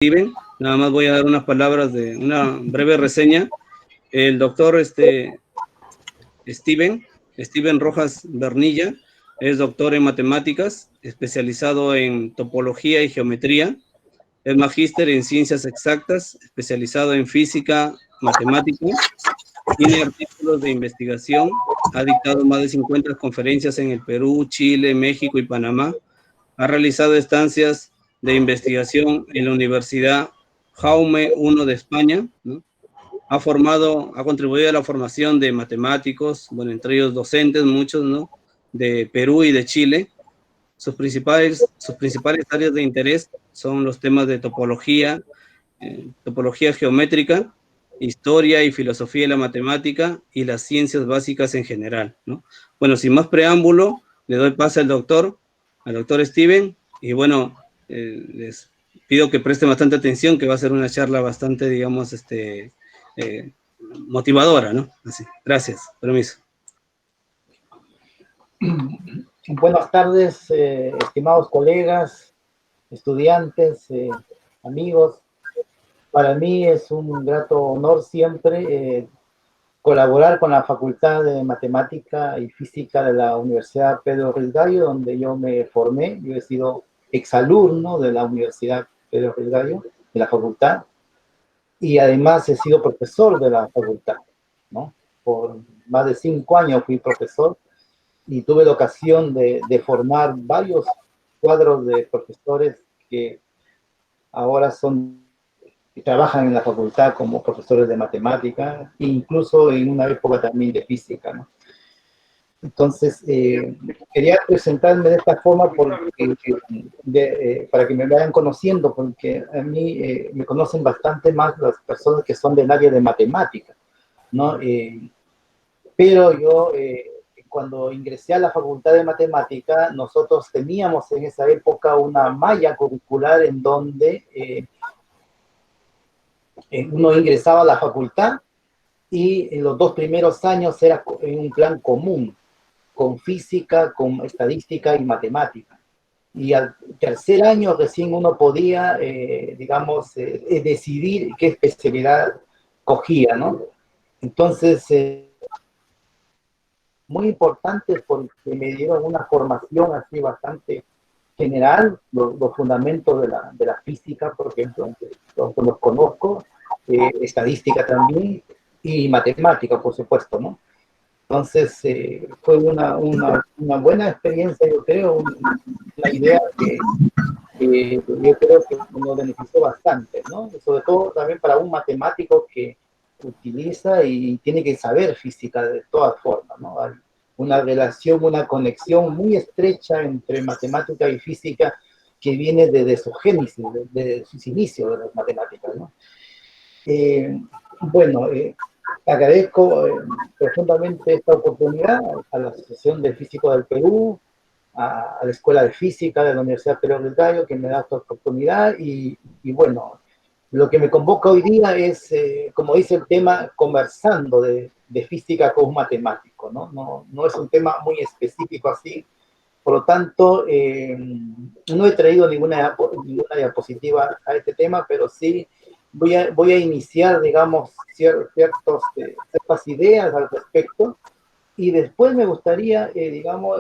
Steven. Nada más voy a dar unas palabras de una breve reseña. El doctor Steven Rojas Bernilla es doctor en matemáticas, especializado en topología y geometría. Es magíster en ciencias exactas, especializado en física, matemática. Tiene artículos de investigación. Ha dictado más de 50 conferencias en el Perú, Chile, México y Panamá. Ha realizado estancias de investigación en la Universidad Jaume I de España, ¿no? Ha contribuido a la formación de matemáticos, bueno, entre ellos docentes, muchos, ¿no? De Perú y de Chile. Sus principales áreas de interés son los temas de topología geométrica, historia y filosofía de la matemática y las ciencias básicas en general, ¿no? Bueno, sin más preámbulo, le doy paso al doctor Steven, y bueno, les pido que presten bastante atención, que va a ser una charla bastante, digamos, motivadora, ¿no? Así, gracias, permiso. Buenas tardes, estimados colegas, estudiantes, amigos. Para mí es un grato honor siempre colaborar con la Facultad de Matemática y Física de la Universidad Pedro Ruiz Gallo, donde yo me formé. Yo he sido exalumno de la Universidad Pedro Ruiz Gallo, de la facultad, y además he sido profesor de la facultad, ¿no? Por más de 5 años fui profesor y tuve la ocasión de formar varios cuadros de profesores que ahora trabajan en la facultad como profesores de matemática, e incluso en una época también de física, ¿no? Entonces, quería presentarme de esta forma para que me vayan conociendo, porque a mí me conocen bastante más las personas que son del área de matemática, ¿no? Pero yo, cuando ingresé a la Facultad de Matemática, nosotros teníamos en esa época una malla curricular en donde uno ingresaba a la facultad y en los 2 primeros años era en un plan común, con física, con estadística y matemática. Y al tercer año recién uno podía, digamos, decidir qué especialidad cogía, ¿no? Entonces, muy importante porque me dieron una formación así bastante general, los fundamentos de la física, por ejemplo, los conozco, estadística también, y matemática, por supuesto, ¿no? Entonces, fue una buena experiencia, yo creo, una idea que yo creo que nos benefició bastante, ¿no? Sobre todo también para un matemático que utiliza y tiene que saber física de todas formas, ¿no? Hay una relación, una conexión muy estrecha entre matemática y física que viene desde su génesis, desde sus inicios de las matemáticas, ¿no? Bueno, agradezco profundamente esta oportunidad a la Asociación de Físicos del Perú, a la Escuela de Física de la Universidad Pedro del Gallo, que me da esta oportunidad, y bueno, lo que me convoca hoy día es, como dice el tema, conversando de física con un matemático, ¿no? No es un tema muy específico así, por lo tanto, no he traído ninguna diapositiva a este tema, pero sí voy a iniciar, digamos, ciertas ideas al respecto, y después me gustaría, digamos,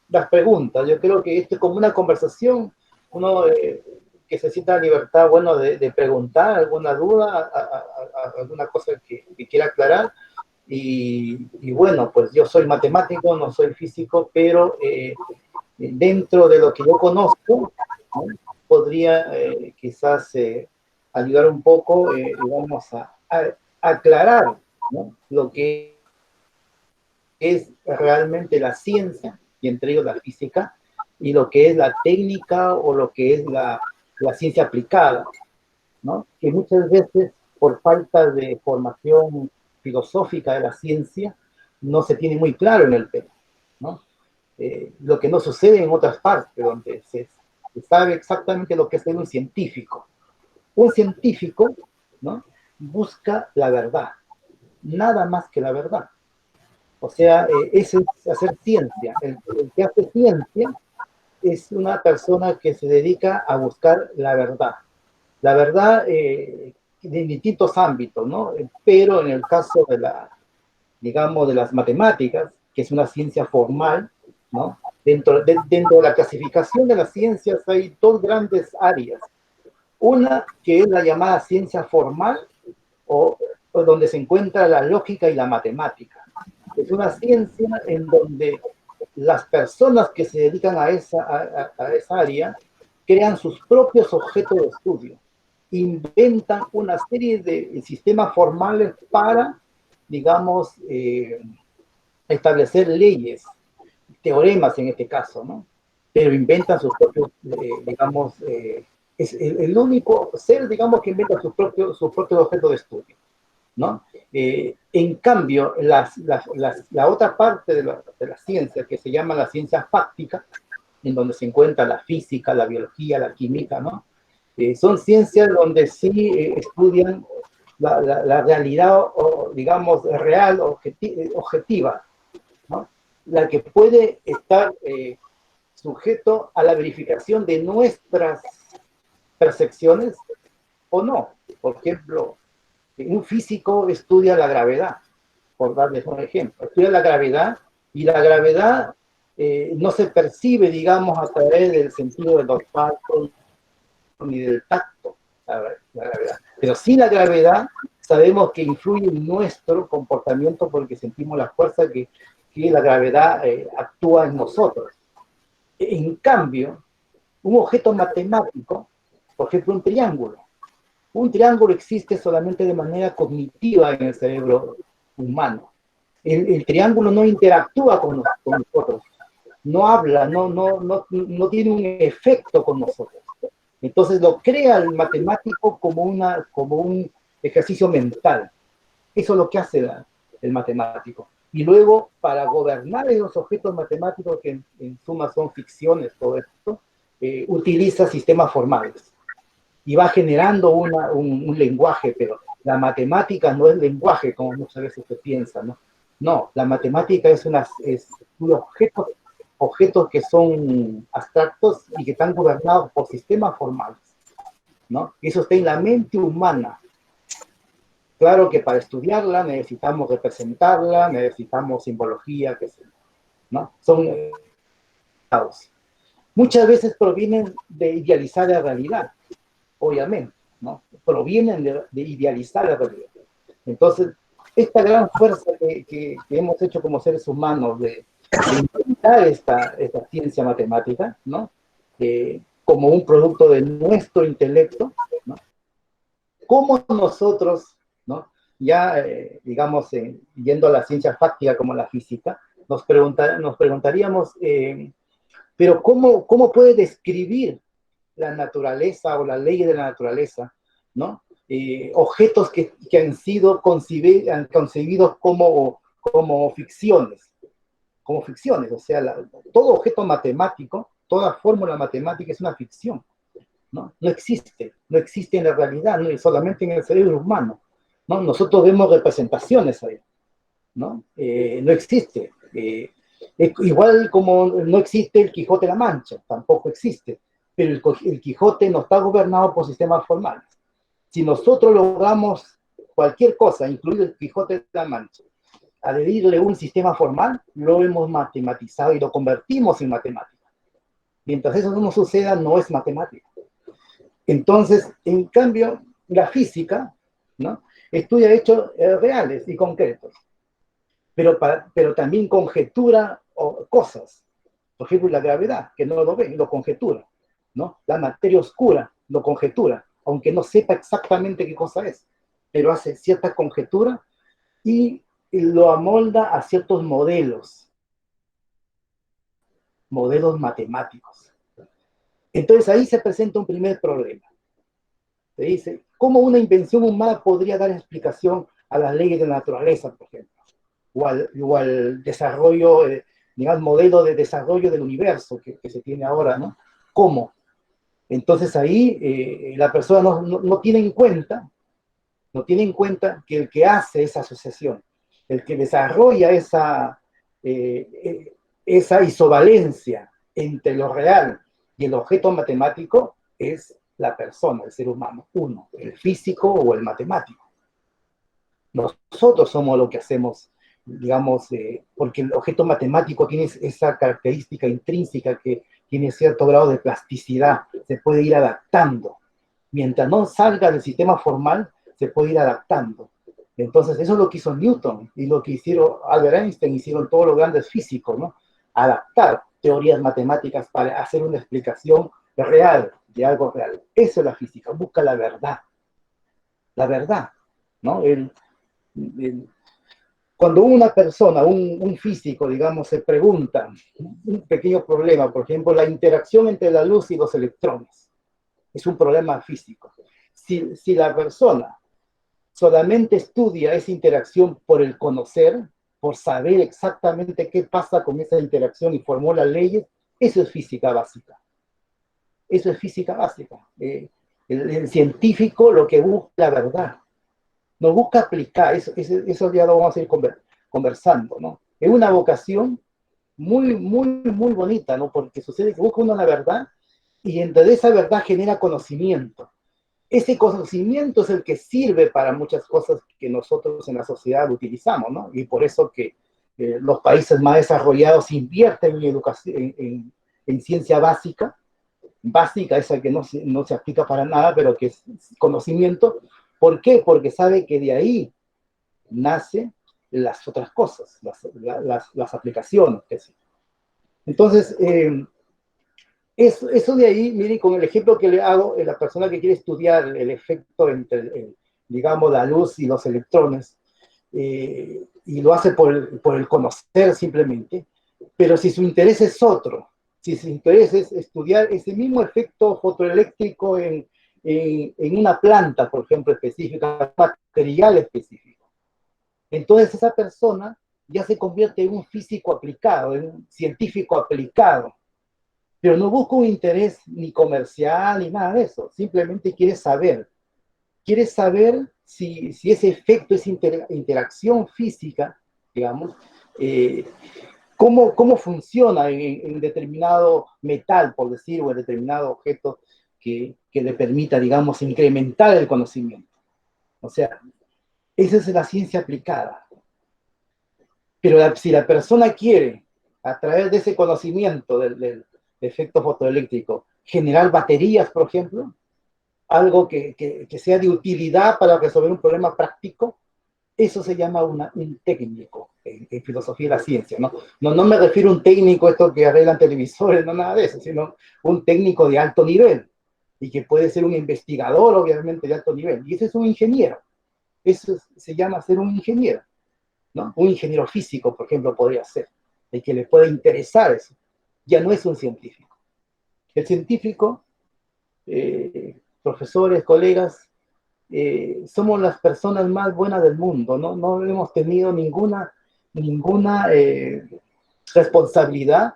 las preguntas. Yo creo que esto es como una conversación, uno que se sienta libertad, bueno, de preguntar alguna duda, alguna cosa que quiera aclarar. Y bueno, pues yo soy matemático, no soy físico, pero dentro de lo que yo conozco, ¿no? Podría quizás ayudar un poco, digamos, a aclarar, ¿no? Lo que es realmente la ciencia, y entre ellos la física, y lo que es la técnica o lo que es la ciencia aplicada, ¿no? Que muchas veces, por falta de formación filosófica de la ciencia, no se tiene muy claro en el tema, ¿no? Lo que no sucede en otras partes, donde se sabe exactamente lo que es ser un científico. Un científico, ¿no? Busca la verdad, nada más que la verdad. O sea, eso es hacer ciencia. El que hace ciencia es una persona que se dedica a buscar la verdad. La verdad, de distintos ámbitos, ¿no? Pero en el caso de digamos, de las matemáticas, que es una ciencia formal, ¿no? Dentro de la clasificación de las ciencias hay dos grandes áreas. Una que es la llamada ciencia formal, o donde se encuentra la lógica y la matemática. Es una ciencia en donde las personas que se dedican a esa área crean sus propios objetos de estudio, inventan una serie de sistemas formales para, digamos, establecer leyes, teoremas en este caso, ¿no? Pero inventan sus propios, digamos, es el único ser, digamos, que inventa sus propios objetos de estudio, ¿no? En cambio, la otra parte de la ciencia, que se llama la ciencia fáctica, en donde se encuentra la física, la biología, la química, ¿no? Son ciencias donde sí estudian la realidad, o, digamos, real, objetiva, ¿no? La que puede estar sujeto a la verificación de nuestras percepciones o no. Por ejemplo, un físico estudia la gravedad, por darles un ejemplo. Estudia la gravedad y la gravedad no se percibe, digamos, a través del sentido del olfato ni del tacto, la gravedad. Pero sin la gravedad sabemos que influye en nuestro comportamiento porque sentimos la fuerza que la gravedad actúa en nosotros. En cambio, un objeto matemático, por ejemplo, un triángulo existe solamente de manera cognitiva en el cerebro humano. El triángulo no interactúa con nosotros, no habla, no tiene un efecto con nosotros. Entonces lo crea el matemático como un ejercicio mental. Eso es lo que hace el matemático. Y luego, para gobernar esos objetos matemáticos, que en suma son ficciones, todo esto, utiliza sistemas formales y va generando un lenguaje, pero la matemática no es lenguaje, como muchas veces se piensa, ¿no? No, la matemática es un objetos que son abstractos y que están gobernados por sistemas formales, ¿no? Eso está en la mente humana. Claro que para estudiarla necesitamos representarla, necesitamos simbología, qué sé yo, ¿no? Son muchas veces provienen de idealizar la realidad, obviamente, ¿no? Provienen de idealizar la realidad. Entonces, esta gran fuerza que hemos hecho como seres humanos de inventar esta ciencia matemática, ¿no? Como un producto de nuestro intelecto, ¿no? ¿Cómo nosotros, ¿no? Ya, digamos, yendo a la ciencia fáctica como la física, nos preguntaríamos, pero ¿cómo puede describir la naturaleza o las leyes de la naturaleza, ¿no? Objetos que han sido concebidos como ficciones, o sea, todo objeto matemático, toda fórmula matemática es una ficción, ¿no? No existe en la realidad, no solamente en el cerebro humano, ¿no? Nosotros vemos representaciones ahí, ¿no? No existe. Igual como no existe el Quijote de la Mancha, tampoco existe, pero el Quijote no está gobernado por sistemas formales. Si nosotros logramos cualquier cosa, incluido el Quijote de la Mancha, adherirle un sistema formal, lo hemos matematizado y lo convertimos en matemática. Mientras eso no suceda, no es matemática. Entonces, en cambio, la física, ¿no? Estudia hechos reales y concretos, pero también conjetura cosas. Por ejemplo, la gravedad, que no lo ve, lo conjetura, ¿no? La materia oscura, lo conjetura, aunque no sepa exactamente qué cosa es, pero hace cierta conjetura y lo amolda a ciertos modelos matemáticos. Entonces ahí se presenta un primer problema. Se dice, ¿cómo una invención humana podría dar explicación a las leyes de la naturaleza, por ejemplo? O al desarrollo, digamos, modelo de desarrollo del universo que se tiene ahora, ¿no? ¿Cómo? Entonces ahí la persona no tiene en cuenta, que el que hace esa asociación, el que desarrolla esa isovalencia entre lo real y el objeto matemático es la persona, el ser humano, uno, el físico o el matemático. Nosotros somos lo que hacemos, digamos, porque el objeto matemático tiene esa característica intrínseca que tiene cierto grado de plasticidad, se puede ir adaptando. Mientras no salga del sistema formal, se puede ir adaptando. Entonces, eso es lo que hizo Newton y lo que hicieron Albert Einstein, hicieron todos los grandes físicos, ¿no? Adaptar teorías matemáticas para hacer una explicación real de algo real. Eso es la física, busca la verdad, ¿no? Cuando una persona, un físico, digamos, se pregunta un pequeño problema, por ejemplo, la interacción entre la luz y los electrones, es un problema físico. Si la persona solamente estudia esa interacción por el conocer, por saber exactamente qué pasa con esa interacción y formula leyes, eso es física básica. Eso es física básica. El científico lo que busca es la verdad. No busca aplicar, eso ya lo vamos a ir conversando, ¿no? Es una vocación muy, muy, muy bonita, ¿no? Porque sucede que busca uno la verdad y entre esa verdad genera conocimiento. Ese conocimiento es el que sirve para muchas cosas que nosotros en la sociedad utilizamos, ¿no? Y por eso que los países más desarrollados invierten en educación, en ciencia básica, esa que no se aplica para nada, pero que es conocimiento. ¿Por qué? Porque sabe que de ahí nacen las otras cosas, las aplicaciones. Entonces, eso de ahí, mire, con el ejemplo que le hago, la persona que quiere estudiar el efecto entre, digamos, la luz y los electrones, y lo hace por el conocer simplemente, pero si su interés es otro, si su interés es estudiar ese mismo efecto fotoeléctrico en una planta, por ejemplo, específica, material específico, entonces esa persona ya se convierte en un físico aplicado, en un científico aplicado, pero no busca un interés ni comercial ni nada de eso, simplemente quiere saber si ese efecto, esa interacción física, digamos, cómo funciona en determinado metal, por decir, o en determinado objeto que le permita, digamos, incrementar el conocimiento. O sea, esa es la ciencia aplicada. Pero si la persona quiere, a través de ese conocimiento del efecto fotoeléctrico, generar baterías, por ejemplo, algo que sea de utilidad para resolver un problema práctico, eso se llama un técnico en filosofía de la ciencia, ¿no? No me refiero a un técnico, esto que arreglan televisores, no nada de eso, sino un técnico de alto nivel, y que puede ser un investigador, obviamente, de alto nivel, y ese es un ingeniero. Eso se llama ser un ingeniero, ¿no? Un ingeniero físico, por ejemplo, podría ser, el que le pueda interesar eso. Ya no es un científico. El científico, profesores, colegas, somos las personas más buenas del mundo, no hemos tenido ninguna responsabilidad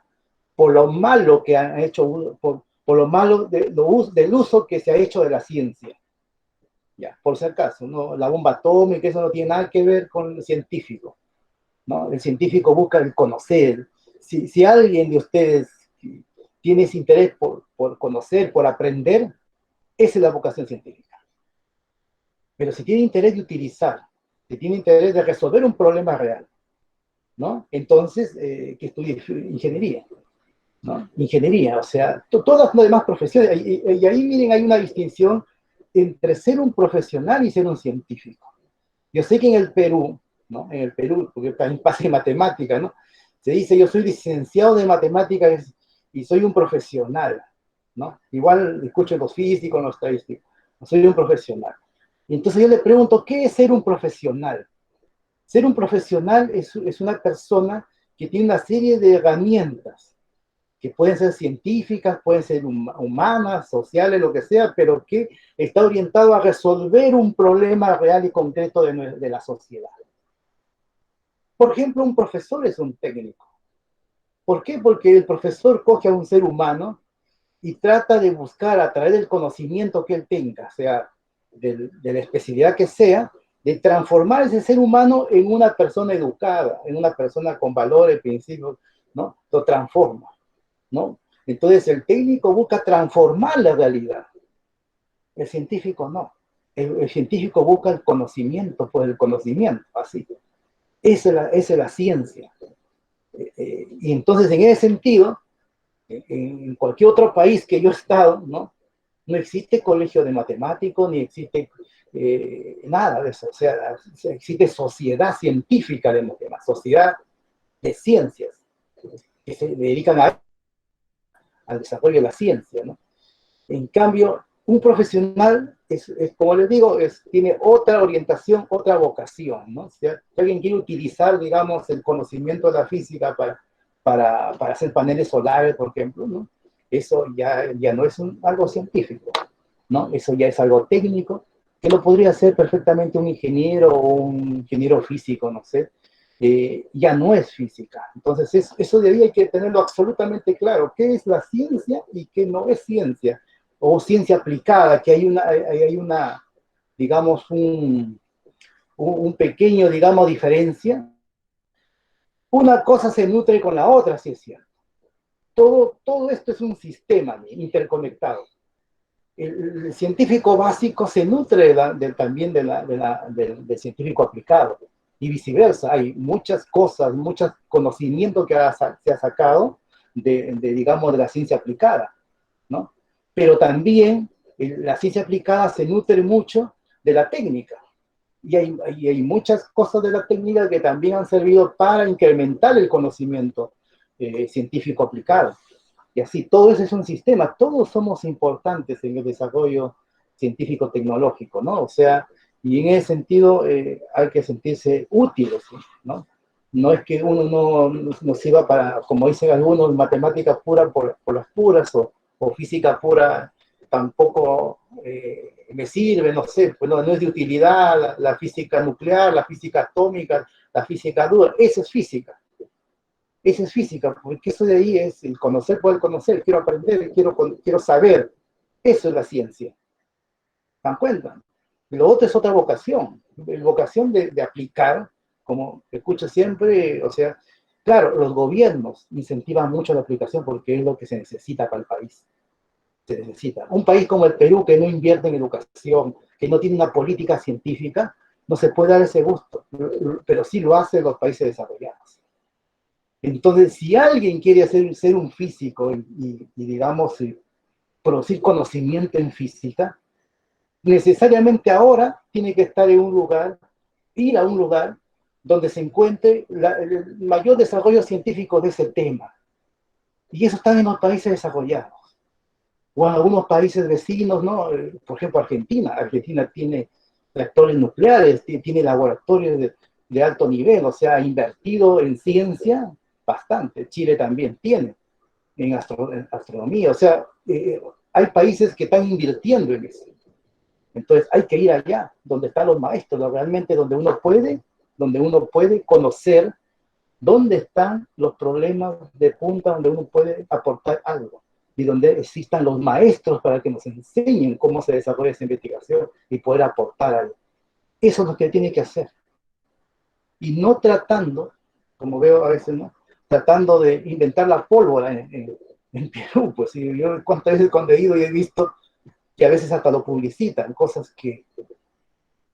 por lo malo que han hecho, por lo malo del uso que se ha hecho de la ciencia. Ya, por si acaso, ¿no? La bomba atómica, eso no tiene nada que ver con el científico, ¿no? El científico busca el conocer. Si alguien de ustedes tiene ese interés por conocer, por aprender, esa es la vocación científica. Pero si tiene interés de utilizar, si tiene interés de resolver un problema real, ¿no? Entonces, que estudie ingeniería, ¿no? Ingeniería, o sea, todas las demás profesiones, y ahí miren, hay una distinción entre ser un profesional y ser un científico. Yo sé que en el Perú, ¿no? En el Perú, porque también pasa en matemáticas, ¿no? Se dice, yo soy licenciado de matemáticas y soy un profesional, ¿no? Igual escucho los físicos, los estadísticos, soy un profesional. Y entonces yo le pregunto, ¿qué es ser un profesional? Ser un profesional es una persona que tiene una serie de herramientas, que pueden ser científicas, pueden ser humanas, sociales, lo que sea, pero que está orientado a resolver un problema real y concreto de la sociedad. Por ejemplo, un profesor es un técnico. ¿Por qué? Porque el profesor coge a un ser humano y trata de buscar a través del conocimiento que él tenga, sea de la especialidad que sea, de transformar ese ser humano en una persona educada, en una persona con valores, principios, ¿no? Lo transforma, ¿no? Entonces el técnico busca transformar la realidad, El científico no. El científico busca el conocimiento por el conocimiento, así. Esa es la ciencia. Y entonces, en ese sentido, en cualquier otro país que yo he estado, ¿no? No existe colegio de matemáticos, ni existe nada de eso. O sea, existe sociedad científica de matemáticas, sociedad de ciencias, que se dedican al desarrollo de la ciencia, ¿no? En cambio, un profesional, como les digo, tiene otra orientación, otra vocación, ¿no? O sea, si alguien quiere utilizar, digamos, el conocimiento de la física para hacer paneles solares, por ejemplo, ¿no? Eso ya no es algo científico, ¿no? Eso ya es algo técnico, que lo podría hacer perfectamente un ingeniero o un ingeniero físico, no sé, ya no es física. Entonces, eso debía que tenerlo absolutamente claro, qué es la ciencia y qué no es ciencia, o ciencia aplicada, que hay una digamos, un pequeño, digamos, diferencia. Una cosa se nutre con la otra, si es cierto. Todo esto es un sistema interconectado. El científico básico se nutre también del científico aplicado y viceversa. Hay muchas cosas, muchos conocimientos que se ha sacado digamos, de la ciencia aplicada, ¿no? Pero también la ciencia aplicada se nutre mucho de la técnica. Y hay muchas cosas de la técnica que también han servido para incrementar el conocimiento científico aplicado. Y así, todo eso es un sistema, todos somos importantes en el desarrollo científico-tecnológico, ¿no? O sea, y en ese sentido hay que sentirse útiles, ¿no? No es que uno no sirva para, como dicen algunos, matemática pura por las puras o física pura tampoco me sirve, no sé, pues no es de utilidad la física nuclear, la física atómica, la física dura, eso es física. Esa es física, porque eso de ahí es el conocer por el conocer, quiero aprender, quiero saber. Eso es la ciencia. ¿Se dan cuenta? Y lo otro es otra vocación, la vocación de aplicar, como escucho siempre, o sea, claro, los gobiernos incentivan mucho la aplicación porque es lo que se necesita para el país. Se necesita. Un país como el Perú que no invierte en educación, que no tiene una política científica, no se puede dar ese gusto, pero sí lo hacen los países desarrollados. Entonces, si alguien quiere ser un físico digamos, producir conocimiento en física, necesariamente ahora tiene que estar en un lugar, ir a un lugar donde se encuentre el mayor desarrollo científico de ese tema. Y eso está en los países desarrollados. O en algunos países vecinos, ¿no? Por ejemplo, Argentina. Argentina tiene reactores nucleares, tiene laboratorios de alto nivel, o sea, ha invertido en ciencia bastante. Chile también tiene en astronomía, o sea, hay países que están invirtiendo en eso. Entonces hay que ir allá, donde están los maestros, realmente donde uno puede conocer dónde están los problemas de punta, donde uno puede aportar algo y donde existan los maestros para que nos enseñen cómo se desarrolla esa investigación y poder aportar algo. Eso es lo que tiene que hacer. Y no tratando, como veo a veces, ¿no? Tratando de inventar la pólvora en Perú, pues yo cuántas veces cuando he ido y he visto que a veces hasta lo publicitan, cosas que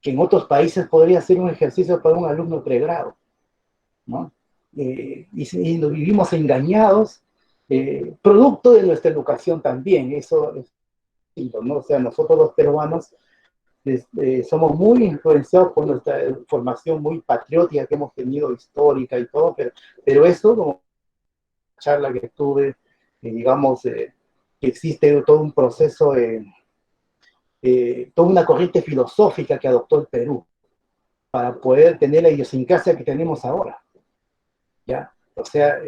en otros países podría ser un ejercicio para un alumno pregrado, ¿no? Y nos vivimos engañados, producto de nuestra educación también, eso es, ¿no? O sea, nosotros los peruanos somos muy influenciados por nuestra formación muy patriótica que hemos tenido, histórica y todo, pero eso, como la charla que tuve, digamos, que existe todo un proceso, toda una corriente filosófica que adoptó el Perú para poder tener la idiosincrasia que tenemos ahora, ¿ya? O sea,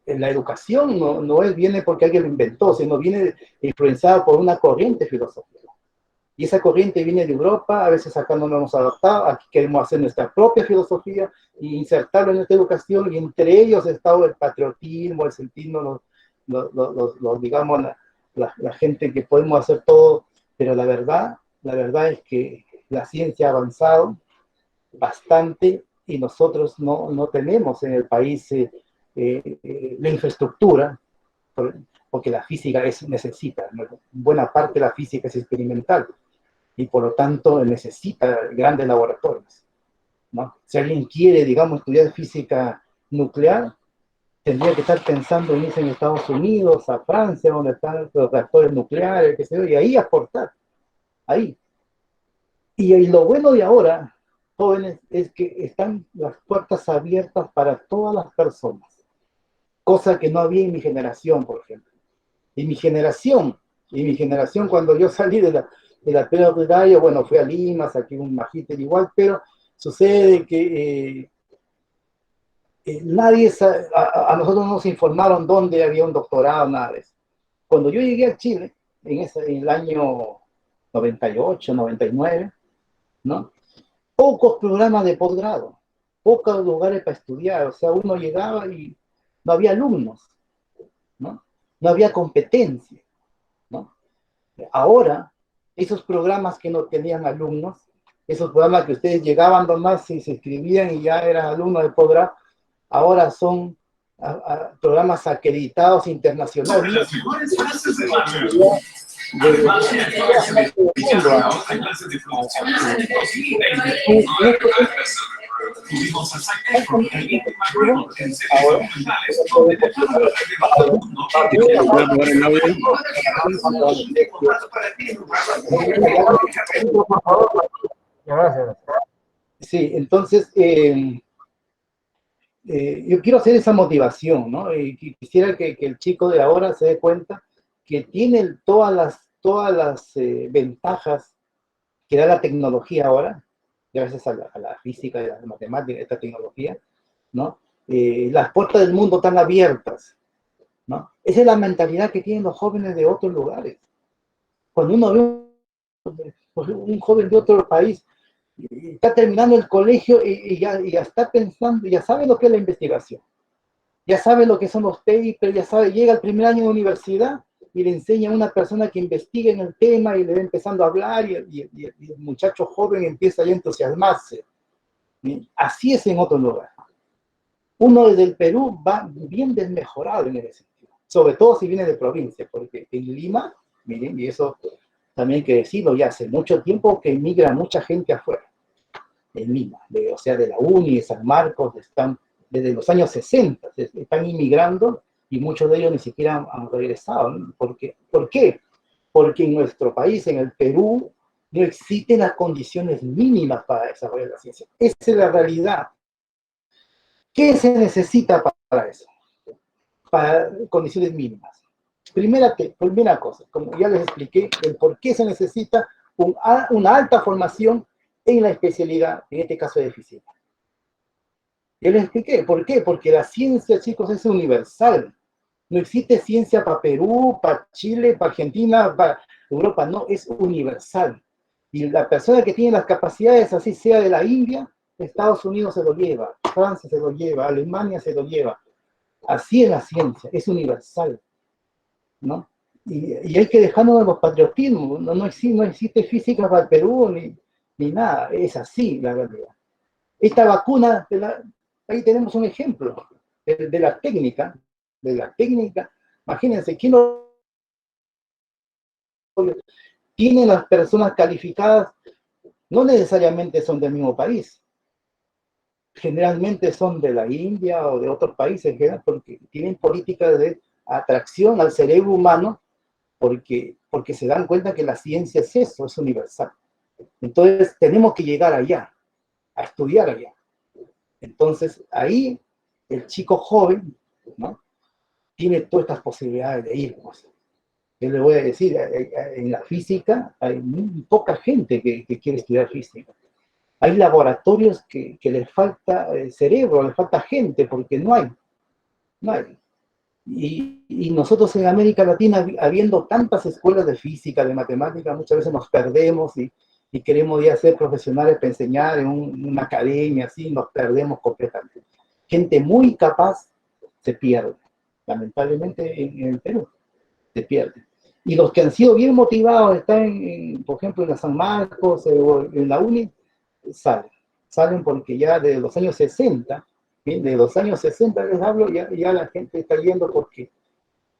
la educación no viene porque alguien lo inventó, sino viene influenciada por una corriente filosófica. Y esa corriente viene de Europa, a veces acá no nos hemos adaptado, aquí queremos hacer nuestra propia filosofía e insertarlo en nuestra educación, y entre ellos está el patriotismo, el sentirnos, digamos, la gente que podemos hacer todo, pero la verdad es que la ciencia ha avanzado bastante y nosotros no tenemos en el país la infraestructura porque la física necesita, ¿no? Buena parte de la física es experimental, y por lo tanto necesita grandes laboratorios, ¿no? Si alguien quiere, digamos, estudiar física nuclear, tendría que estar pensando en irse en Estados Unidos, a Francia, donde están los reactores nucleares, qué sé yo, y ahí aportar, ahí. Y lo bueno de ahora, jóvenes, es que están las puertas abiertas para todas las personas, cosa que no había en mi generación, por ejemplo. En mi generación cuando yo salí de la Pedro de Gallo, bueno, fui a Lima, saqué un magíster igual, pero sucede que nadie, a nosotros no nos informaron dónde había un doctorado, nada de eso. Cuando yo llegué a Chile, en el año 98, 99, ¿no? Pocos programas de posgrado, pocos lugares para estudiar, o sea, uno llegaba y no había alumnos, ¿no? No había competencia, ¿no? Ahora, esos programas que no tenían alumnos, esos programas que ustedes llegaban nomás y se inscribían y ya eran alumnos de posgrado, ahora son programas acreditados internacionalmente. Las mejores frases del año. Además, en el clase de hay clases de producción de 2020. Tuvimos exactamente el Meeting McGregor en series documentales donde dejaron a la del mundo. ¿Puedo apagar el audio? Sí, entonces yo quiero hacer esa motivación, ¿no? Y quisiera que el chico de ahora se dé cuenta que tiene todas las ventajas que da la tecnología ahora, gracias a la física y a la matemática, esta tecnología, ¿no? Las puertas del mundo están abiertas, ¿no? Esa es la mentalidad que tienen los jóvenes de otros lugares. Cuando uno ve un joven de otro país, está terminando el colegio y ya está pensando, ya sabe lo que es la investigación, ya sabe lo que son los papers, ya sabe, llega al primer año de universidad y le enseña a una persona que investigue en el tema y le va empezando a hablar y el muchacho joven empieza a entusiasmarse. Así es en otro lugar. Uno desde el Perú va bien desmejorado en ese sentido, sobre todo si viene de provincia, porque en Lima, miren, y eso también hay que decirlo, ya hace mucho tiempo que emigra mucha gente afuera, en Lima, o sea, de la UNI, de San Marcos, están desde los años 60, están inmigrando y muchos de ellos ni siquiera han regresado, ¿no? ¿Por qué? Porque en nuestro país, en el Perú, no existen las condiciones mínimas para desarrollar la ciencia. Esa es la realidad. ¿Qué se necesita para eso? Para condiciones mínimas. Primera cosa, como ya les expliqué, el por qué se necesita una alta formación en la especialidad, en este caso de física. Ya les expliqué, ¿por qué? Porque la ciencia, chicos, es universal. No existe ciencia para Perú, para Chile, para Argentina, para Europa, no, es universal. Y la persona que tiene las capacidades, así sea de la India, Estados Unidos se lo lleva, Francia se lo lleva, Alemania se lo lleva. Así es la ciencia, es universal, ¿no? Y hay que dejarnos de los patriotismos, no existe física para el Perú ni nada, es así la realidad. Esta vacuna, ahí tenemos un ejemplo de la técnica, imagínense, ¿quién no tiene las personas calificadas? No necesariamente son del mismo país, generalmente son de la India o de otros países, porque tienen políticas de atracción al cerebro humano, porque se dan cuenta que la ciencia es eso, es universal. Entonces tenemos que llegar allá, a estudiar allá. Entonces ahí el chico joven, ¿no?, tiene todas estas posibilidades de ir. Pues. Yo le voy a decir, en la física hay muy poca gente que quiere estudiar física. Hay laboratorios que les falta cerebro, les falta gente, porque no hay. Y nosotros en América Latina, habiendo tantas escuelas de física, de matemática, muchas veces nos perdemos y queremos ya ser profesionales para enseñar en una academia, así, nos perdemos completamente. Gente muy capaz se pierde, lamentablemente en el Perú, se pierde. Y los que han sido bien motivados, están, por ejemplo, en la San Marcos o en la UNI, salen porque ya de los años 60, ¿sí? De los años 60 les hablo, ya la gente está yendo porque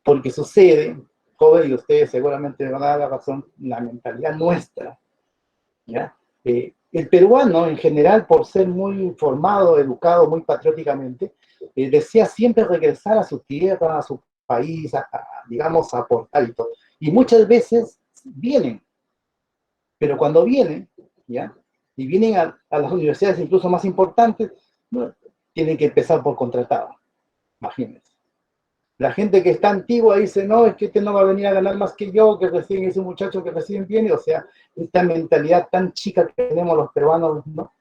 Porque sucede, joven, y ustedes seguramente me van a dar la razón, la mentalidad nuestra, ¿ya? El peruano, en general, por ser muy formado, educado, muy patrióticamente, desea siempre regresar a su tierra, a su país, digamos, a aportar y todo. Y muchas veces vienen, pero cuando vienen, ¿ya? Y vienen a las universidades incluso más importantes, ¿no? Tienen que empezar por contratado, imagínense. La gente que está antigua dice, no, es que este no va a venir a ganar más que yo, que recién es un muchacho que recién viene, o sea, esta mentalidad tan chica que tenemos los peruanos, ¿no?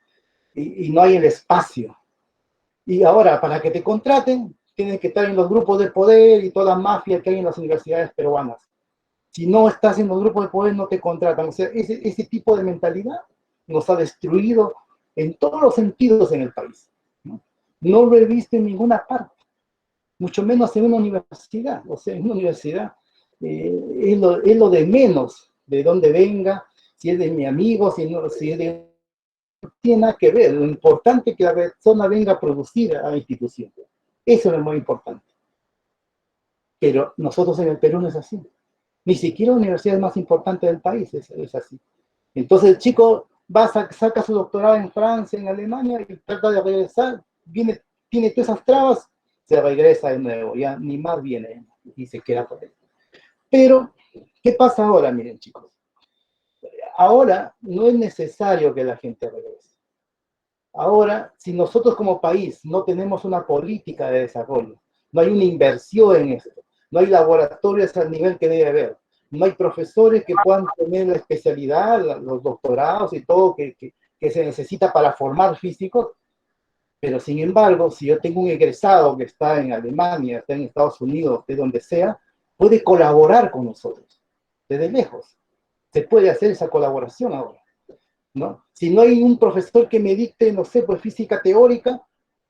Y no hay el espacio. Y ahora, para que te contraten, tienes que estar en los grupos de poder y toda la mafia que hay en las universidades peruanas. Si no estás en los grupos de poder, no te contratan. O sea, ese tipo de mentalidad nos ha destruido en todos los sentidos en el país. No lo he visto en ninguna parte, mucho menos en una universidad. O sea, en una universidad es lo de menos de dónde venga, si es de mi amigo, si es de... No tiene nada que ver. Lo importante es que la persona venga a producir a la institución. Eso es lo más importante. Pero nosotros en el Perú no es así. Ni siquiera la universidad más importante del país es así. Entonces el chico saca su doctorado en Francia, en Alemania, y trata de regresar, tiene todas esas trabas, se regresa de nuevo, ya ni más viene, y se queda por ahí. Pero, ¿qué pasa ahora? Miren, chicos. Ahora no es necesario que la gente regrese. Ahora, si nosotros como país no tenemos una política de desarrollo, no hay una inversión en esto, no hay laboratorios al nivel que debe haber, no hay profesores que puedan tener la especialidad, los doctorados y todo que se necesita para formar físicos, pero sin embargo, si yo tengo un egresado que está en Alemania, está en Estados Unidos, de donde sea, puede colaborar con nosotros, desde lejos. Se puede hacer esa colaboración ahora, ¿no? Si no hay un profesor que me dicte, no sé, pues física teórica,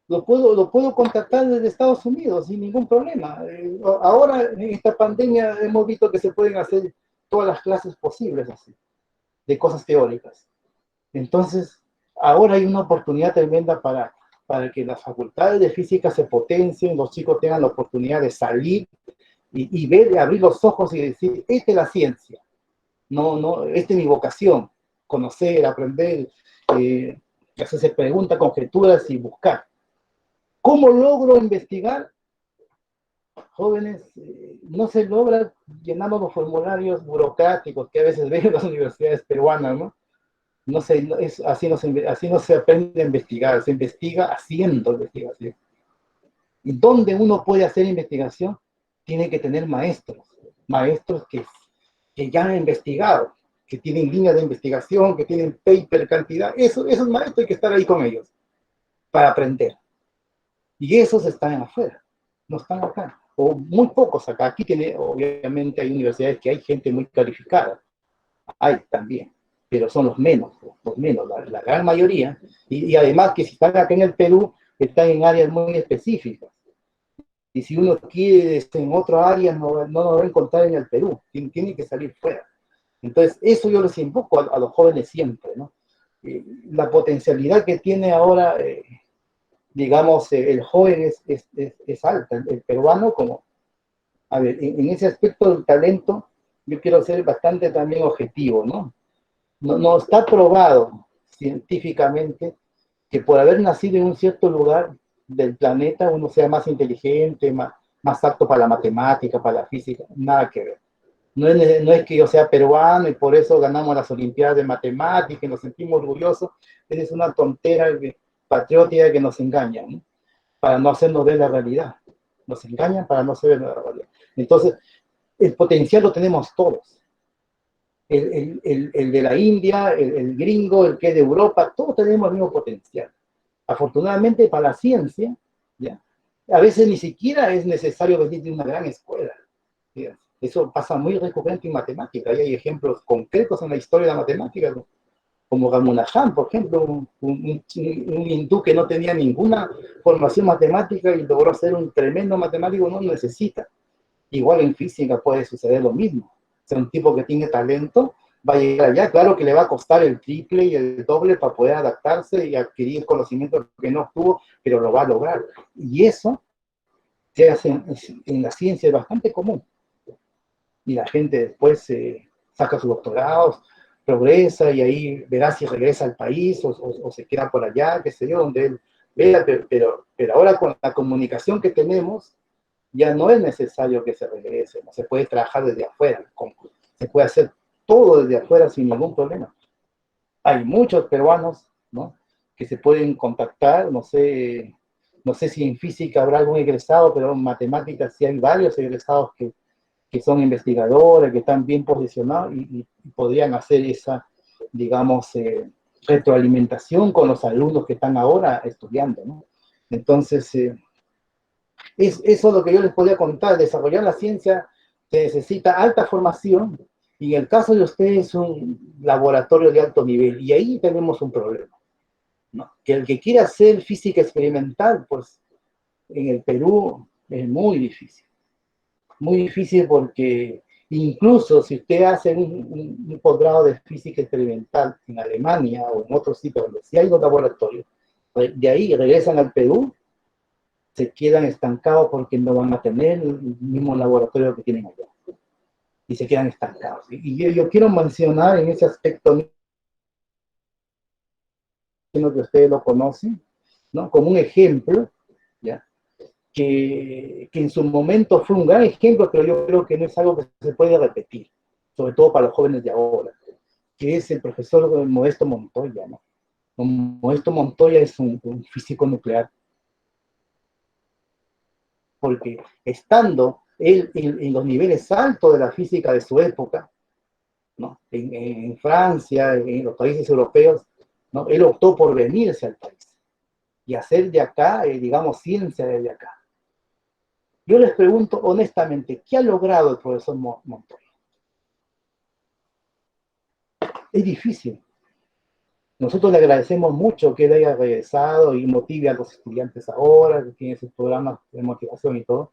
lo puedo contactar desde Estados Unidos sin ningún problema. Ahora, en esta pandemia, hemos visto que se pueden hacer todas las clases posibles así, de cosas teóricas. Entonces, ahora hay una oportunidad tremenda para que las facultades de física se potencien, los chicos tengan la oportunidad de salir y ver, abrir los ojos y decir, esta es la ciencia, no, esta es mi vocación, conocer, aprender, hacerse preguntas, conjeturas y buscar. ¿Cómo logro investigar? Jóvenes, no se logra llenando los formularios burocráticos que a veces ven en las universidades peruanas, ¿no? No se, así no se aprende a investigar, se investiga haciendo investigación. ¿Y dónde uno puede hacer investigación? Tiene que tener maestros que ya han investigado, que tienen líneas de investigación, que tienen paper cantidad. Esos maestros hay que estar ahí con ellos para aprender. Y esos están afuera, no están acá. O muy pocos acá. Aquí obviamente hay universidades que hay gente muy calificada. Hay también, pero son los menos, la gran mayoría. Y además que si están acá en el Perú, están en áreas muy específicas. Y si uno quiere en otra área, no lo va a encontrar en el Perú. Tiene que salir fuera. Entonces, eso yo les invoco a los jóvenes siempre, ¿no? La potencialidad que tiene ahora, digamos, el joven es alta. El peruano, como, a ver, en ese aspecto del talento, yo quiero ser bastante también objetivo, ¿no? No está probado científicamente que por haber nacido en un cierto lugar del planeta uno sea más inteligente, más apto para la matemática, para la física, nada que ver. No es que yo sea peruano y por eso ganamos las Olimpiadas de Matemática y nos sentimos orgullosos. Esa es una tontera patriótica que nos engaña, ¿no? Para no hacernos ver la realidad. Nos engañan para no hacer la realidad. Entonces, el potencial lo tenemos todos. El de la India, el gringo, el que es de Europa, todos tenemos el mismo potencial. Afortunadamente para la ciencia, ¿ya? A veces ni siquiera es necesario venir de una gran escuela. ¿Ya? Eso pasa muy recurrente en matemática, y hay ejemplos concretos en la historia de la matemática, ¿no? Como Ramanujam, por ejemplo, un hindú que no tenía ninguna formación matemática y logró ser un tremendo matemático, no necesita. Igual en física puede suceder lo mismo. O sea, un tipo que tiene talento va a llegar allá, claro que le va a costar el triple y el doble para poder adaptarse y adquirir conocimientos que no tuvo, pero lo va a lograr. Y eso se hace en la ciencia es bastante común. Y la gente después saca sus doctorados, progresa y ahí verá si regresa al país o se queda por allá, qué sé yo, donde él vea, pero ahora con la comunicación que tenemos, ya no es necesario que se regrese, ¿no? Se puede trabajar desde afuera, se puede hacer todo desde afuera sin ningún problema. Hay muchos peruanos, ¿no?, que se pueden contactar, no sé si en física habrá algún egresado, pero en matemáticas sí hay varios egresados que son investigadores, que están bien posicionados y podrían hacer esa, digamos, retroalimentación con los alumnos que están ahora estudiando, ¿no? Entonces, eso es lo que yo les podía contar. Desarrollar la ciencia se necesita alta formación y en el caso de ustedes es un laboratorio de alto nivel y ahí tenemos un problema, ¿no? Que el que quiera hacer física experimental, pues en el Perú es muy difícil porque incluso si usted hace un posgrado de física experimental en Alemania o en otros sitios donde sí hay los laboratorios, de ahí regresan al Perú, se quedan estancados porque no van a tener el mismo laboratorio que tienen allá. Y se quedan estancados. Y yo quiero mencionar en ese aspecto, que ustedes lo conocen, ¿no?, como un ejemplo, ¿ya?, que en su momento fue un gran ejemplo, pero yo creo que no es algo que se puede repetir, sobre todo para los jóvenes de ahora, que es el profesor Modesto Montoya, ¿no? Modesto Montoya es un físico nuclear, porque estando él en los niveles altos de la física de su época, ¿no?, en Francia, en los países europeos, ¿no?, él optó por venirse al país y hacer de acá, digamos, ciencia desde acá. Yo les pregunto honestamente, ¿qué ha logrado el profesor Montoya? Es difícil. Nosotros le agradecemos mucho que él haya regresado y motive a los estudiantes ahora, que tiene sus programas de motivación y todo,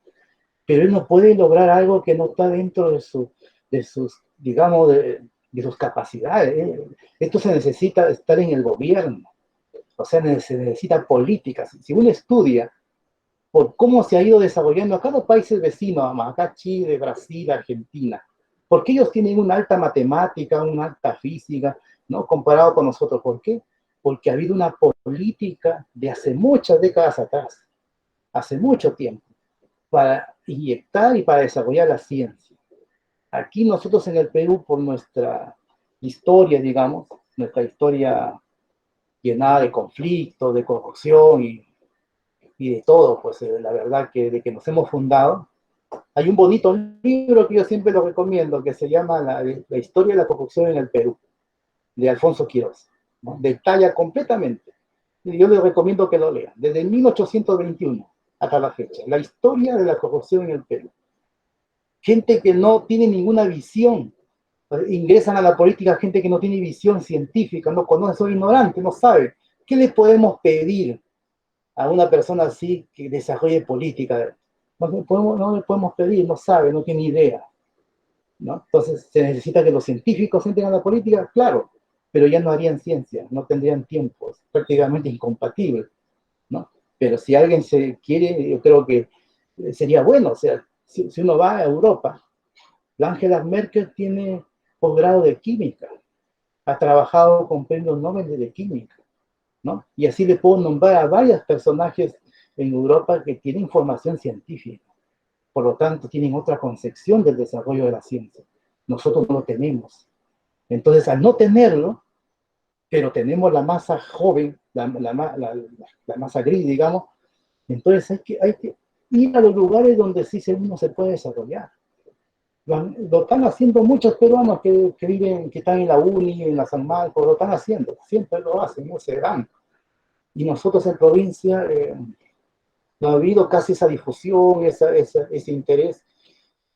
pero él no puede lograr algo que no está dentro de sus, digamos, de sus capacidades. Esto se necesita estar en el gobierno, o sea, se necesita políticas. Si uno estudia por cómo se ha ido desarrollando a cada país vecino, acá Chile, Brasil, Argentina, porque ellos tienen una alta matemática, una alta física, ¿no?, comparado con nosotros. ¿Por qué? Porque ha habido una política de hace muchas décadas atrás, hace mucho tiempo, para inyectar y para desarrollar la ciencia. Aquí nosotros en el Perú, por nuestra historia, digamos, nuestra historia llenada de conflictos, de corrupción y de todo, pues la verdad que de que nos hemos fundado, hay un bonito libro que yo siempre lo recomiendo, que se llama La historia de la corrupción en el Perú, de Alfonso Quirós, ¿no? Detalla completamente, y yo les recomiendo que lo lean, desde 1821 hasta la fecha, la historia de la corrupción en el Perú. Gente que no tiene ninguna visión, ingresan a la política gente que no tiene visión científica, no conoce, son ignorantes, no sabe. ¿Qué le podemos pedir a una persona así que desarrolle política? No le podemos pedir, no sabe, no tiene idea, ¿no? Entonces se necesita que los científicos entren a la política, claro, pero ya no harían ciencia, no tendrían tiempo, es prácticamente incompatible, ¿no? Pero si alguien se quiere, yo creo que sería bueno, o sea, si uno va a Europa, la Angela Merkel tiene posgrado de química, ha trabajado con premios Nobel de química, ¿no? Y así le puedo nombrar a varios personajes en Europa que tienen formación científica, por lo tanto tienen otra concepción del desarrollo de la ciencia. Nosotros no lo tenemos. Entonces, al no tenerlo, pero tenemos la masa joven, la masa gris, digamos, entonces hay que ir a los lugares donde sí uno se puede desarrollar. Lo están haciendo muchos peruanos que viven, que están en la uni, en la San Marcos, lo están haciendo, siempre lo hacen, no se dan. Y nosotros en provincia no ha habido casi esa difusión, ese interés,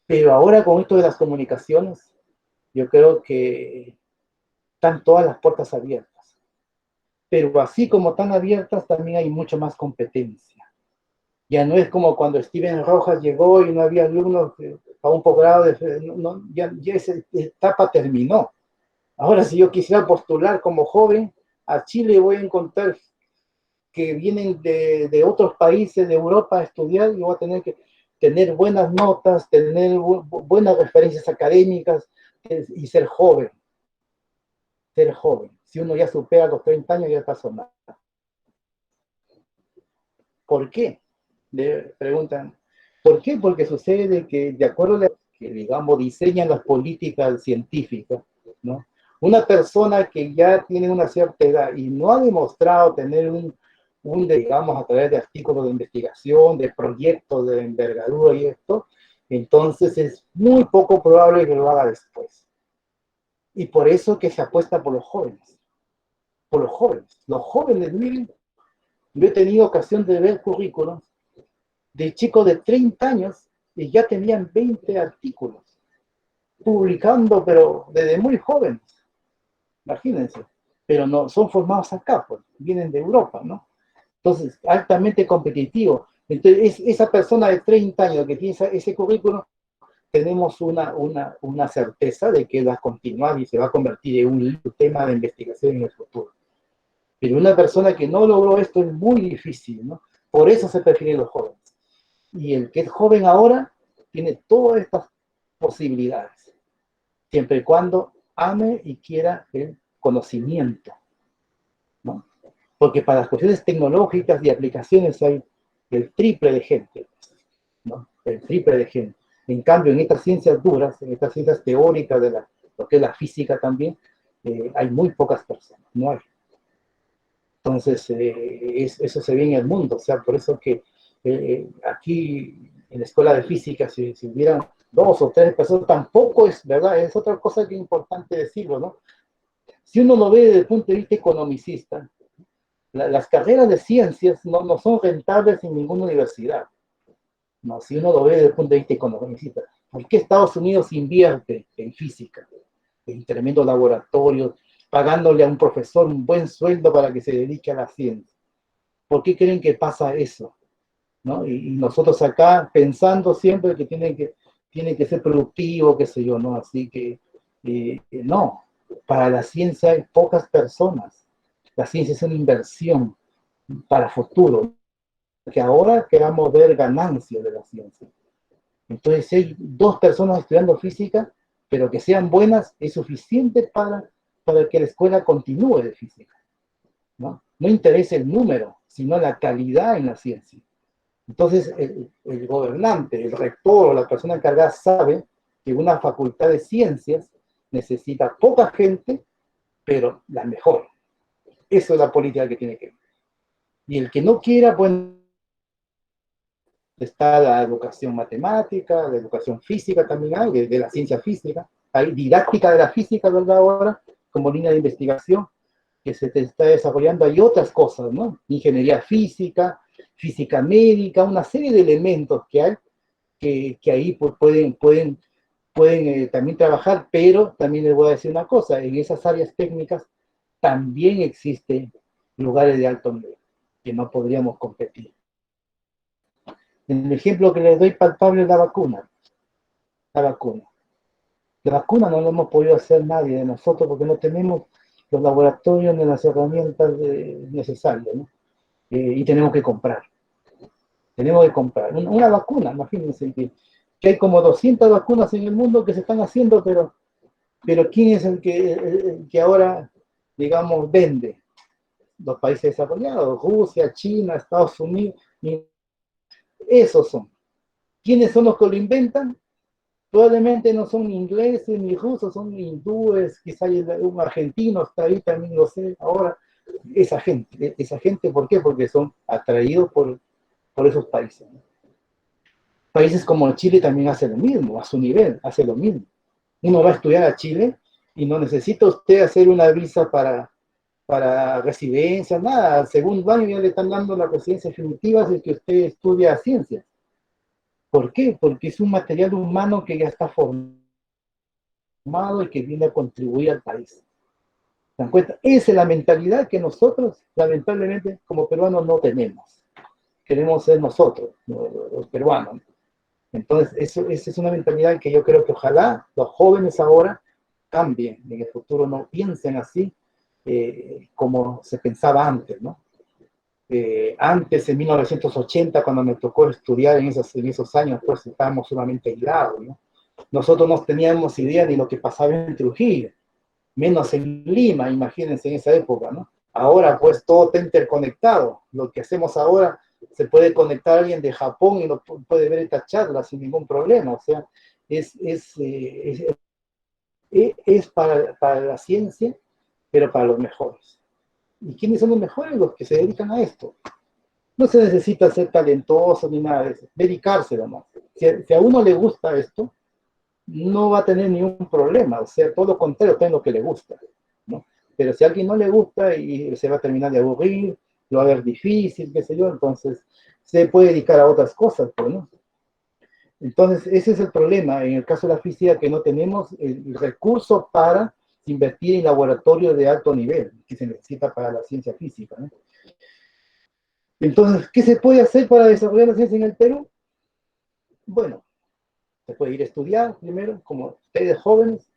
pero ahora con esto de las comunicaciones, yo creo que están todas las puertas abiertas. Pero así como están abiertas, también hay mucho más competencia. Ya no es como cuando Steven Rojas llegó y no había alumnos a un posgrado, ya esa etapa terminó. Ahora, si yo quisiera postular como joven, a Chile voy a encontrar que vienen de otros países de Europa a estudiar y voy a tener que... tener buenas notas, tener buenas referencias académicas y ser joven. Ser joven. Si uno ya supera los 30 años, ya pasó nada. ¿Por qué? Le preguntan. ¿Por qué? Porque sucede que, de acuerdo a lo que, digamos, diseñan las políticas científicas, ¿no? Una persona que ya tiene una cierta edad y no ha demostrado tener digamos, a través de artículos de investigación, de proyectos de envergadura y esto, entonces es muy poco probable que lo haga después. Y por eso que se apuesta por los jóvenes. Por los jóvenes. Los jóvenes, miren, yo he tenido ocasión de ver currículos de chicos de 30 años y ya tenían 20 artículos, publicando, pero desde muy jóvenes, imagínense. Pero no, son formados acá, pues, vienen de Europa, ¿no? Entonces, altamente competitivo. Entonces, esa persona de 30 años que tiene ese currículum, tenemos una certeza de que va a continuar y se va a convertir en un tema de investigación en el futuro. Pero una persona que no logró esto es muy difícil, ¿no? Por eso se prefieren los jóvenes. Y el que es joven ahora tiene todas estas posibilidades, siempre y cuando ame y quiera el conocimiento, ¿no? Porque para las cuestiones tecnológicas y aplicaciones hay el triple de gente, ¿no? El triple de gente. En cambio, en estas ciencias duras, en estas ciencias teóricas de lo que es la física también, hay muy pocas personas, no hay. Entonces, eso se ve en el mundo, o sea, por eso que aquí en la escuela de física, si hubieran 2 o 3 personas, tampoco es, ¿verdad? Es otra cosa que es importante decirlo, ¿no? Si uno lo ve desde el punto de vista economicista, las carreras de ciencias no son rentables en ninguna universidad, ¿no? Si uno lo ve desde el punto de vista economicista. ¿Por qué Estados Unidos invierte en física, en tremendos laboratorios, pagándole a un profesor un buen sueldo para que se dedique a la ciencia? ¿Por qué creen que pasa eso? ¿No? Y nosotros acá pensando siempre que tiene que ser productivo, qué sé yo, ¿no? Así que no, para la ciencia hay pocas personas. La ciencia es una inversión para futuro, que ahora queramos ver ganancias de la ciencia. Entonces, si hay 2 personas estudiando física, pero que sean buenas, es suficiente para que la escuela continúe de física, ¿no? No interesa el número, sino la calidad en la ciencia. Entonces, el gobernante, el rector o la persona encargada sabe que una facultad de ciencias necesita poca gente, pero la mejor. Eso es la política que tiene que ver. Y el que no quiera, bueno, está la educación matemática, la educación física también hay, de la ciencia física. Hay didáctica de la física, ¿verdad? Ahora, como línea de investigación que se está desarrollando. Hay otras cosas, ¿no? Ingeniería física, física médica, una serie de elementos que hay que ahí pues, pueden también trabajar, pero también les voy a decir una cosa, en esas áreas técnicas también existen lugares de alto nivel que no podríamos competir. El ejemplo que les doy palpable es la vacuna. La vacuna. La vacuna no lo hemos podido hacer nadie de nosotros porque no tenemos los laboratorios ni las herramientas necesarias, ¿no? Y tenemos que comprar. Tenemos que comprar una vacuna, imagínense que hay como 200 vacunas en el mundo que se están haciendo, pero ¿quién es el que ahora, digamos, vende? Los países desarrollados, Rusia, China, Estados Unidos, esos son. ¿Quiénes son los que lo inventan? Probablemente no son ingleses ni rusos, son hindúes, quizá hay un argentino está ahí, también lo sé ahora. Esa gente, ¿por qué? Porque son atraídos por esos países, ¿no? Países como Chile también hace lo mismo, a su nivel, hace lo mismo. Uno va a estudiar a Chile y no necesita usted hacer una visa para residencia, nada. Al segundo año ya le están dando la residencia definitiva si es que usted estudia ciencias. ¿Por qué? Porque es un material humano que ya está formado y que viene a contribuir al país. ¿Se dan cuenta? Esa es la mentalidad que nosotros, lamentablemente, como peruanos no tenemos. Queremos ser nosotros, los peruanos. Entonces, esa es una mentalidad que yo creo que ojalá los jóvenes ahora cambien, en el futuro no piensen así como se pensaba antes, ¿no? Antes, en 1980, cuando me tocó estudiar en esos años, pues estábamos sumamente aislados, ¿no? Nosotros no teníamos idea ni lo que pasaba en Trujillo, menos en Lima, imagínense en esa época, ¿no? Ahora, pues, todo está interconectado. Lo que hacemos ahora, se puede conectar a alguien de Japón y no puede ver esta charla sin ningún problema. O sea, es para la ciencia, pero para los mejores. ¿Y quiénes son los mejores? Los que se dedican a esto. No se necesita ser talentoso ni nada de eso, dedicarse nomás. Si a uno le gusta esto, no va a tener ningún problema, o sea, todo lo contrario, está en lo que le gusta, ¿no? Pero si a alguien no le gusta y se va a terminar de aburrir, lo va a ver difícil, qué sé yo, entonces se puede dedicar a otras cosas, pues, ¿no? Entonces, ese es el problema en el caso de la física, que no tenemos el recurso para invertir en laboratorios de alto nivel, que se necesita para la ciencia física, ¿no? Entonces, ¿qué se puede hacer para desarrollar la ciencia en el Perú? Bueno, se puede ir a estudiar primero, como ustedes jóvenes,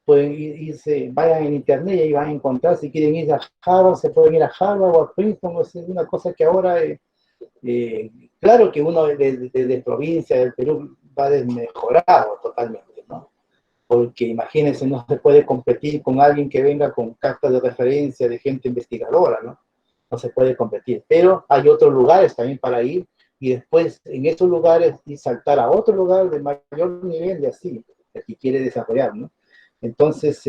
pueden irse, vayan en internet y ahí van a encontrar, si quieren ir a Harvard, se pueden ir a Harvard o a Princeton, es una cosa que ahora, claro que uno de provincia del Perú va desmejorado totalmente, ¿no? Porque imagínense, no se puede competir con alguien que venga con cartas de referencia de gente investigadora, ¿no? No se puede competir, pero hay otros lugares también para ir y después en esos lugares y saltar a otro lugar de mayor nivel y así, el que quiere desarrollar, ¿no? Entonces,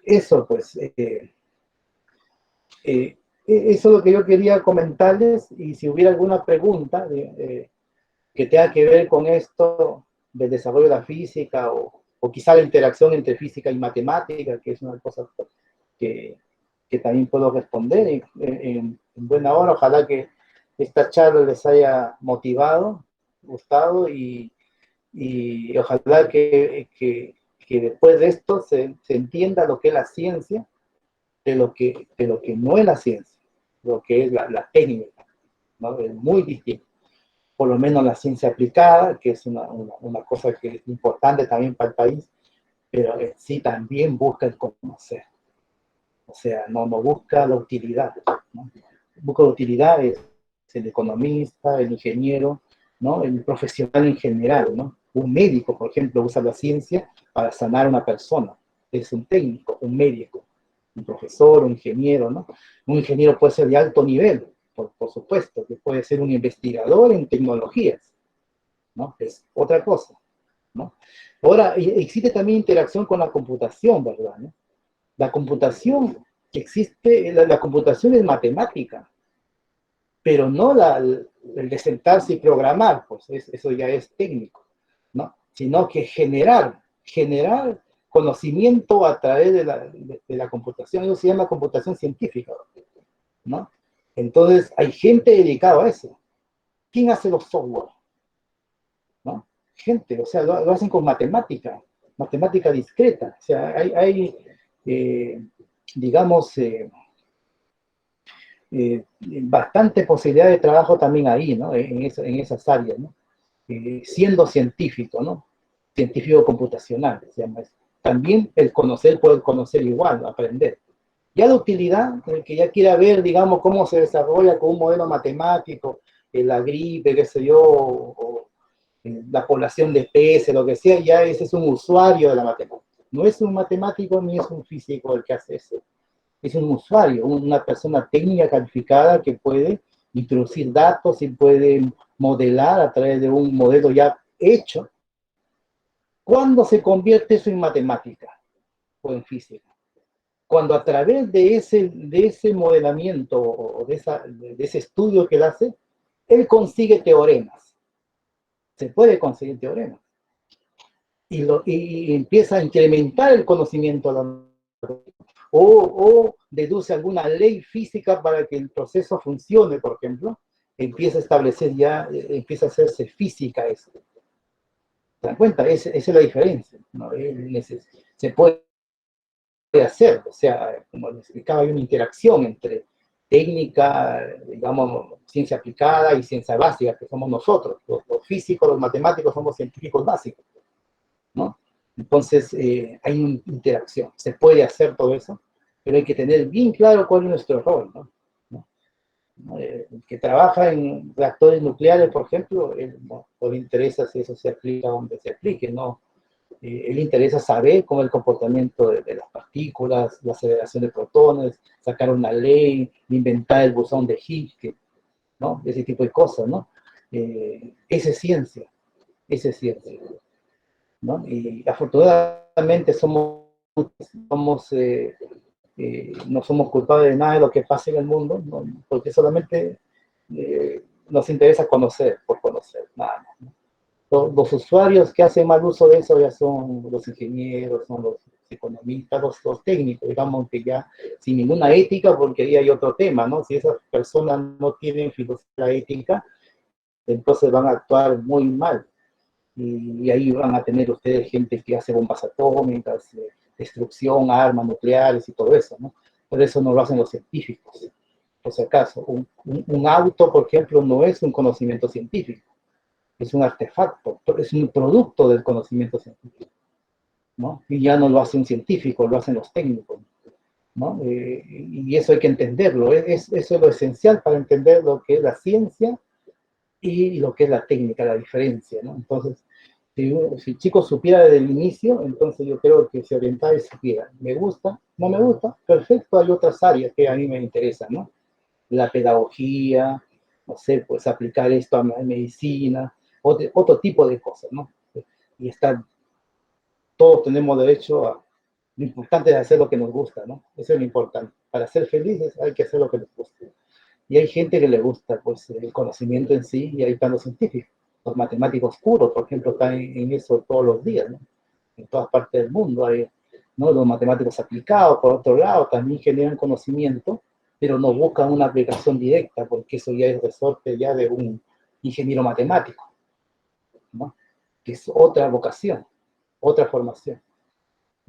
eso pues, eso es lo que yo quería comentarles y si hubiera alguna pregunta que tenga que ver con esto del desarrollo de la física o quizá la interacción entre física y matemática, que es una cosa que, que también puedo responder en buena hora. Ojalá que esta charla les haya motivado, gustado y ojalá que después de esto se entienda lo que es la ciencia de lo que no es la ciencia, lo que es la técnica, ¿no? Es muy distinto. Por lo menos la ciencia aplicada, que es una cosa que es importante también para el país, pero sí también busca el conocer. O sea, no busca la utilidad, ¿no? Busca la utilidad es el economista, el ingeniero, ¿no? El profesional en general, ¿no? Un médico, por ejemplo, usa la ciencia para sanar a una persona. Es un técnico, un médico, un profesor, un ingeniero, ¿no? Un ingeniero puede ser de alto nivel, por supuesto, que puede ser un investigador en tecnologías, ¿no? Es otra cosa, ¿no? Ahora, existe también interacción con la computación, ¿verdad? ¿No? La computación existe, la computación es matemática, pero no el de sentarse y programar, pues eso ya es técnico, ¿no? Sino que generar conocimiento a través de la computación, eso se llama computación científica, ¿no? Entonces, hay gente dedicada a eso. ¿Quién hace los software? ¿No? Gente, o sea, lo hacen con matemática discreta, o sea, hay digamos, bastante posibilidad de trabajo también ahí, ¿no? En esas áreas, ¿no? Siendo científico, ¿no? Científico computacional, se llama eso. También el conocer puede conocer igual, aprender. Ya la utilidad, el que ya quiera ver, digamos, cómo se desarrolla con un modelo matemático, la gripe, qué sé yo, o la población de peces, lo que sea, ya ese es un usuario de la matemática. No es un matemático ni es un físico el que hace eso. Es un usuario, una persona técnica calificada que puede introducir datos y puede modelar a través de un modelo ya hecho. ¿Cuándo se convierte eso en matemática o en física? Cuando a través de ese modelamiento o de ese estudio que él hace, él consigue teoremas. Se puede conseguir teoremas. Y empieza a incrementar el conocimiento o deduce alguna ley física para que el proceso funcione, por ejemplo, empieza a establecer ya, empieza a hacerse física eso. ¿Se dan cuenta? Esa es la diferencia, ¿no? Se puede hacer, o sea, como les explicaba, hay una interacción entre técnica, digamos, ciencia aplicada y ciencia básica, que somos nosotros. Los físicos, los matemáticos somos científicos básicos, ¿no? Entonces, hay una interacción, se puede hacer todo eso, pero hay que tener bien claro cuál es nuestro rol, ¿no? El que trabaja en reactores nucleares, por ejemplo, él no le interesa si eso se aplica donde se aplique, ¿no? Él le interesa saber cómo es el comportamiento de las partículas, la aceleración de protones, sacar una ley, inventar el bosón de Higgs, ¿no? Ese tipo de cosas, ¿no? Esa es ciencia, ¿no? Y afortunadamente somos no somos culpables de nada de lo que pasa en el mundo, ¿no? Porque solamente nos interesa conocer por conocer, nada más, ¿no? Los usuarios que hacen mal uso de eso ya son los ingenieros, son los economistas, los técnicos, digamos que ya sin ninguna ética, porque ahí hay otro tema, ¿no? Si esas personas no tienen filosofía ética, entonces van a actuar muy mal. Y ahí van a tener ustedes gente que hace bombas atómicas, destrucción, armas nucleares y todo eso, ¿no? Por eso no lo hacen los científicos. Por si acaso, un auto, por ejemplo, no es un conocimiento científico, es un artefacto, es un producto del conocimiento científico, ¿no? Y ya no lo hace un científico, lo hacen los técnicos, ¿no? Y eso hay que entenderlo, eso es lo esencial para entender lo que es la ciencia y lo que es la técnica, la diferencia, ¿no? Entonces, si el chico supiera desde el inicio, entonces yo creo que se orientara y supiera, me gusta, no me gusta, perfecto, hay otras áreas que a mí me interesan, ¿no? La pedagogía, no sé, pues aplicar esto a medicina, otro tipo de cosas, ¿no? Y todos tenemos derecho a, lo importante es hacer lo que nos gusta, ¿no? Eso es lo importante. Para ser felices hay que hacer lo que nos gusta. Y hay gente que le gusta, pues, el conocimiento en sí, y ahí están los científicos. Los matemáticos puros, por ejemplo, están en eso todos los días, ¿no? En todas partes del mundo hay, ¿no? Los matemáticos aplicados, por otro lado, también generan conocimiento, pero no buscan una aplicación directa, porque eso ya es resorte ya de un ingeniero matemático, ¿no? Que es otra vocación, otra formación.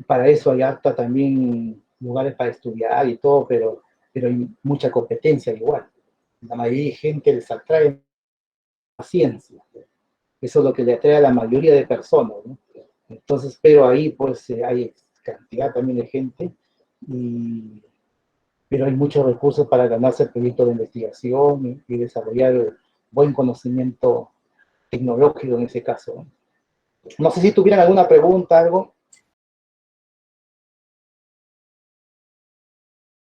Para eso hay hasta también lugares para estudiar y todo, pero hay mucha competencia igual. La mayoría de gente les atrae la ciencia. Eso es lo que le atrae a la mayoría de personas, ¿no? Entonces, pero ahí pues hay cantidad también de gente, pero hay muchos recursos para ganarse el proyecto de investigación y desarrollar buen conocimiento tecnológico en ese caso, ¿no? No sé si tuvieran alguna pregunta, algo.